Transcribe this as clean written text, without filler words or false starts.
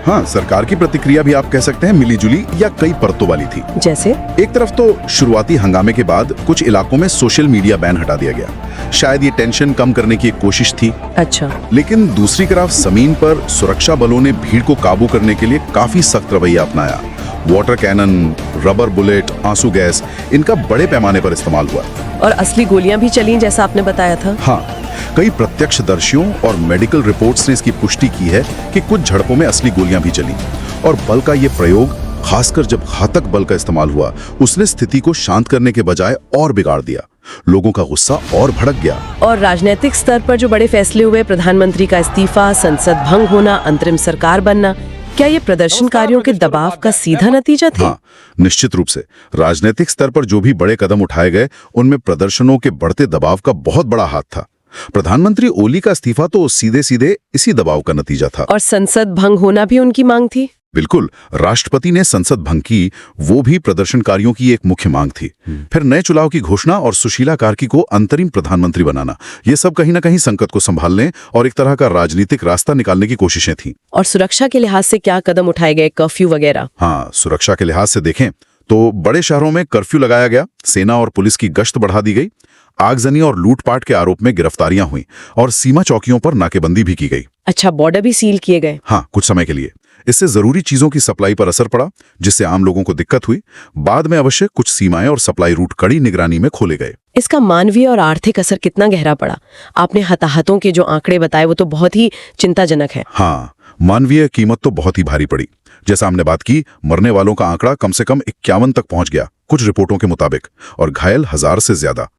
हाँ, सरकार की प्रतिक्रिया भी आप कह सकते हैं मिलीजुली या कई परतों वाली थी। जैसे? एक तरफ तो शुरुआती हंगामे के बाद कुछ इलाकों में सोशल मीडिया बैन हटा दिया गया। शायद ये टेंशन कम करने की एक कोशिश थी। अच्छा। लेकिन दूसरी तरफ जमीन पर सुरक्षा बलों ने भीड़ को काबू करने के लिए काफी सख्त रवैया अपनाया। वाटर कैनन, रबर बुलेट, आंसू गैस, इनका बड़े पैमाने पर इस्तेमाल हुआ। और असली गोलियां भी चली जैसा आपने बताया था? हाँ, कई प्रत्यक्षदर्शियों और मेडिकल रिपोर्ट्स ने इसकी पुष्टि की है कि कुछ झड़पों में असली गोलियां भी चली। और बल का ये प्रयोग, खासकर जब घातक बल का इस्तेमाल हुआ, उसने स्थिति को शांत करने के बजाय और बिगाड़ दिया। लोगों का गुस्सा और भड़क गया। और राजनीतिक स्तर पर जो बड़े फैसले हुए, प्रधानमंत्री का इस्तीफा, संसद भंग होना, अंतरिम सरकार बनना, क्या ये प्रदर्शनकारियों के दबाव का सीधा नतीजा थे? हाँ, निश्चित रूप से। राजनीतिक स्तर पर जो भी बड़े कदम उठाए गए, उनमें प्रदर्शनों के बढ़ते दबाव का बहुत बड़ा हाथ था। प्रधानमंत्री ओली का इस्तीफा तो सीधे सीधे इसी दबाव का नतीजा था। और संसद भंग होना भी उनकी मांग थी? बिल्कुल, राष्ट्रपति ने संसद भंग की, वो भी प्रदर्शनकारियों की एक मुख्य मांग थी। फिर नए चुनाव की घोषणा और सुशीला कार्की को अंतरिम प्रधानमंत्री बनाना, ये सब कहीं ना कहीं संकट को संभालने और एक तरह का राजनीतिक रास्ता निकालने की कोशिशें थीं। और सुरक्षा के लिहाज से क्या कदम उठाए गए, कर्फ्यू वगैरह? हाँ, सुरक्षा के लिहाज से देखें तो बड़े शहरों में कर्फ्यू लगाया गया, सेना और पुलिस की गश्त बढ़ा दी गई, आगजनी और लूटपाट के आरोप में गिरफ्तारियां हुई और सीमा चौकियों पर नाकेबंदी भी की गई। अच्छा, बॉर्डर भी सील किए गए? हाँ, कुछ समय के लिए। इससे जरूरी चीजों की सप्लाई पर असर पड़ा, जिससे आम लोगों को दिक्कत हुई। बाद में अवश्य कुछ सीमाएं और सप्लाई रूट कड़ी निगरानी में खोले गए। इसका मानवीय और आर्थिक असर कितना गहरा पड़ा? आपने हताहतों के जो आंकड़े बताए वो तो बहुत ही चिंताजनक है। हाँ, मानवीय कीमत तो बहुत ही भारी पड़ी। जैसा हमने बात की, मरने वालों का आंकड़ा कम से कम 51 तक पहुंच गया कुछ रिपोर्टों के मुताबिक, और घायल 1000 से ज्यादा।